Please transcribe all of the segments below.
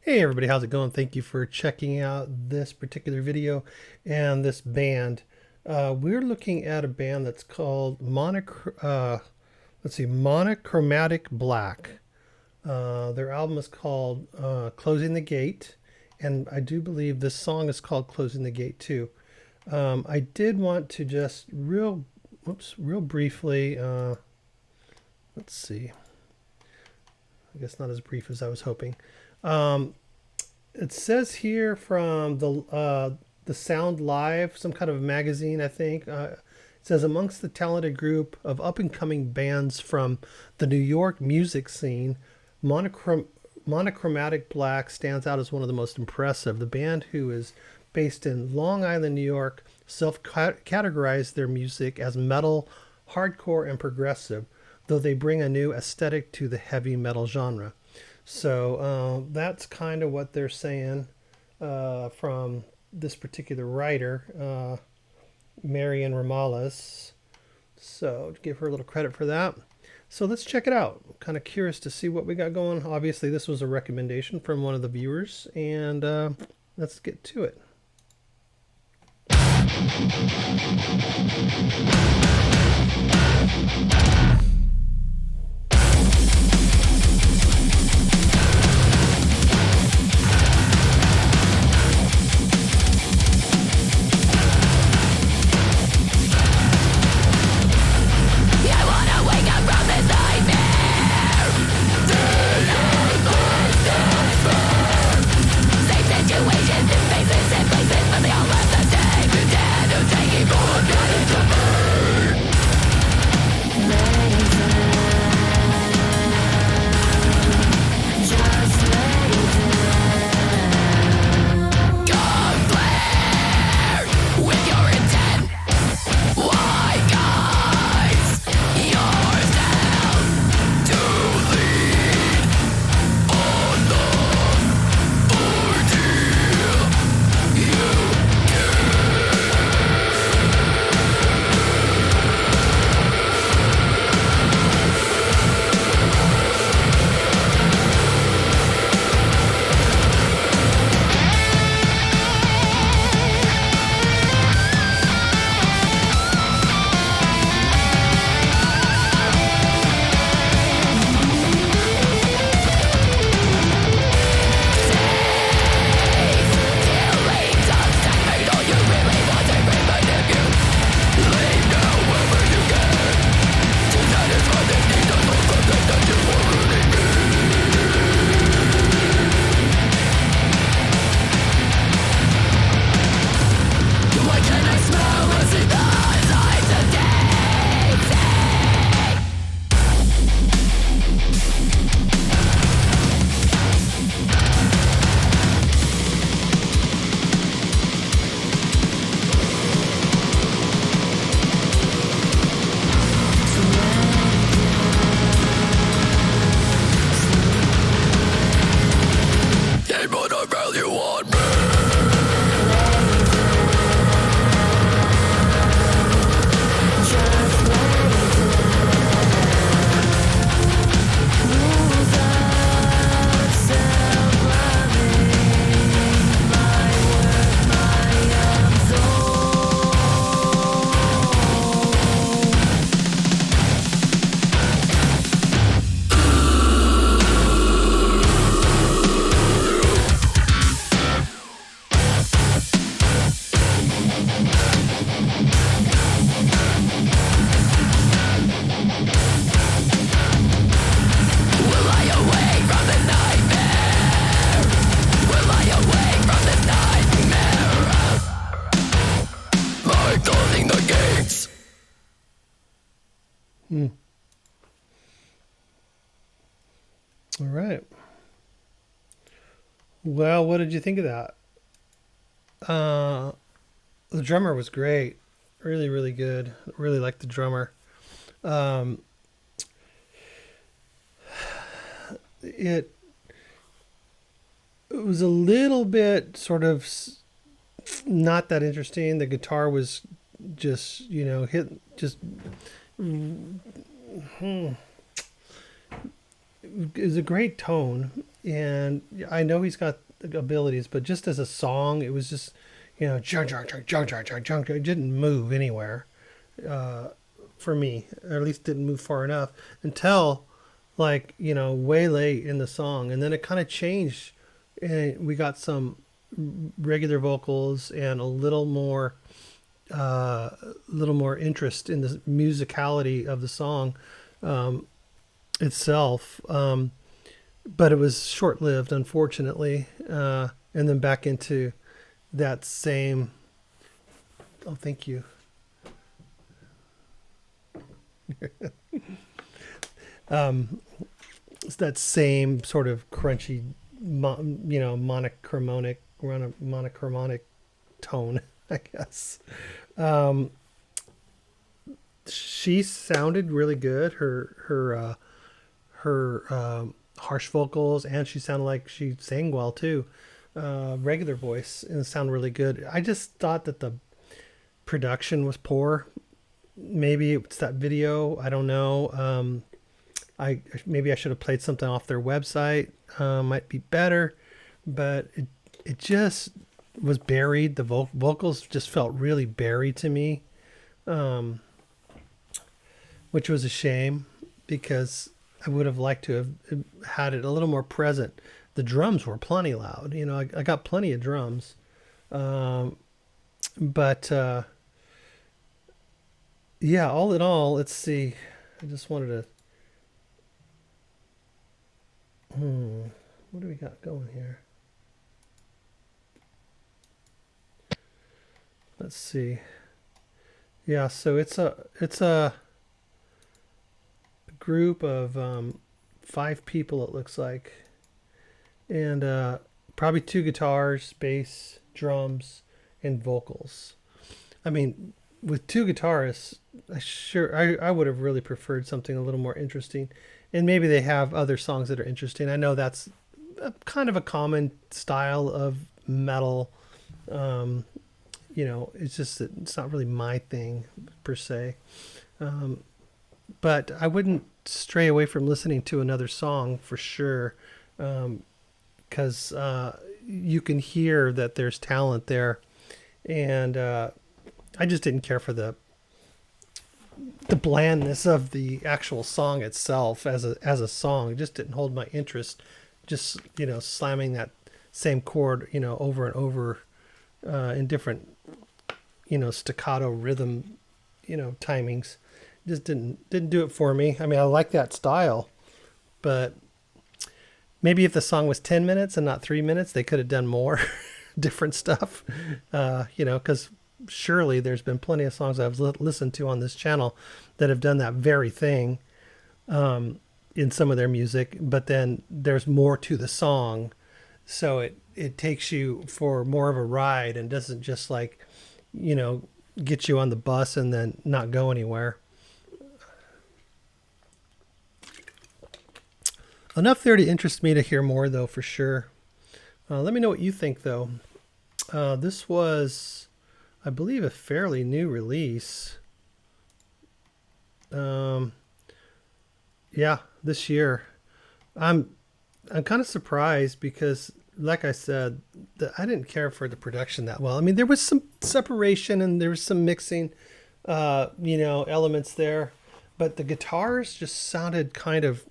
Hey everybody, how's it going? Thank you for checking out this particular video and this band. We're looking at a band that's called Monochromatic Black. Their album is called Closing the Gate, and I do believe this song is called Closing the Gate too. I did want to just real briefly, let's see. I guess not as brief as I was hoping. Um, it says here from the Sound Live, some kind of magazine, I think. It says amongst the talented group of up and coming bands from the New York music scene, Monochromatic Black stands out as one of the most impressive. The band, who is based in Long Island, New York, self-categorized their music as metal, hardcore, and progressive, though they bring a new aesthetic to the heavy metal genre. So that's kind of what they're saying from this particular writer, Marian Ramales. So give her a little credit for that. So let's check it out. I'm kind of curious to see what we got going. Obviously, this was a recommendation from one of the viewers, and let's get to it. Hmm. All right. Well, what did you think of that? Uh, the drummer was great. Really, really good. Really liked the drummer. Um, it it was a little bit sort of not that interesting. The guitar was just hit just it was a great tone. And I know he's got abilities, but just as a song, it was just, junk, junk, junk, junk, junk, junk, junk. It didn't move anywhere for me, or at least didn't move far enough until like, way late in the song. And then it kind of changed. And we got some regular vocals and a little more interest in the musicality of the song itself. But it was short lived, unfortunately. And then back into that same. Oh, thank you. It's that same sort of crunchy, monochromatic tone, I guess. Um, she sounded really good. Her harsh vocals, and she sounded like she sang well too. Regular voice and sound really good. I just thought that the production was poor. Maybe it's that video. I don't know. Maybe I should have played something off their website. Might be better, but it just was buried. The vocals just felt really buried to me, which was a shame because I would have liked to have had it a little more present. The drums were plenty loud. I got plenty of drums, but yeah. All in all, let's see. I just wanted to. What do we got going here? Let's see. Yeah, so it's a group of 5 people, it looks like, and probably 2 guitars, bass, drums, and vocals. I mean, with 2 guitarists, I would have really preferred something a little more interesting. And maybe they have other songs that are interesting. I know that's kind of a common style of metal. It's just that it's not really my thing per se. But I wouldn't stray away from listening to another song for sure, because you can hear that there's talent there, and I just didn't care for the blandness of the actual song itself as a song. It just didn't hold my interest. Just slamming that same chord over and over in different staccato rhythm timings. Just didn't do it for me. I mean, I like that style, but maybe if the song was 10 minutes and not 3 minutes, they could have done more different stuff. Because surely there's been plenty of songs I've listened to on this channel that have done that very thing in some of their music, but then there's more to the song, so it takes you for more of a ride and doesn't just get you on the bus and then not go anywhere. Enough there to interest me to hear more, though, for sure. Let me know what you think, though. This was, I believe, a fairly new release. Yeah, this year. I'm kind of surprised because, like I said, I didn't care for the production that well. I mean, there was some separation and there was some mixing, elements there, but the guitars just sounded kind of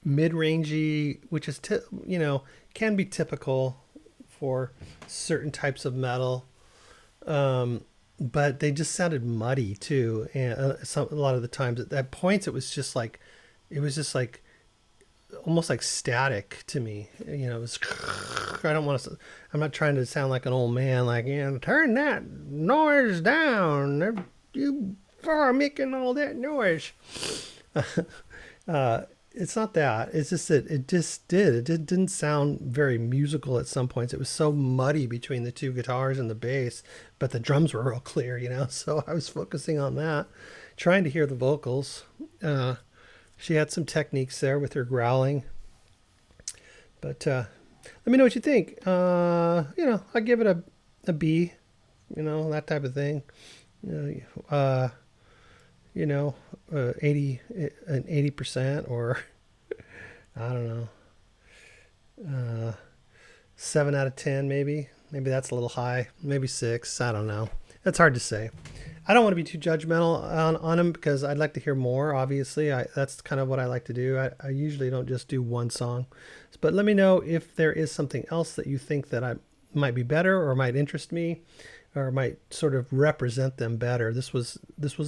mid-rangey, which is can be typical for certain types of metal, but they just sounded muddy too, and a lot of the times at points it was just like almost like static to me. It was. I don't want to. I'm not trying to sound like an old man, like, turn that noise down. You are making all that noise. It's not that. It's just that it didn't sound very musical at some points. It was so muddy between the 2 guitars and the bass, but the drums were real clear, so I was focusing on that, trying to hear the vocals. She had some techniques there with her growling, but let me know what you think. I give it a B, that type of thing. 80% or I don't know, 7 out of 10 maybe. Maybe that's a little high. Maybe 6. I don't know. It's hard to say. I don't want to be too judgmental on them because I'd like to hear more. Obviously, that's kind of what I like to do. I usually don't just do one song, but let me know if there is something else that you think that I might be better or might interest me or might sort of represent them better. This was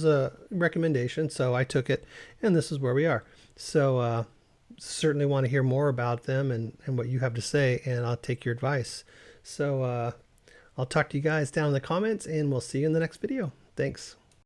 a recommendation, so I took it, and this is where we are. So certainly want to hear more about them and what you have to say, and I'll take your advice. So I'll talk to you guys down in the comments, and we'll see you in the next video. Thanks.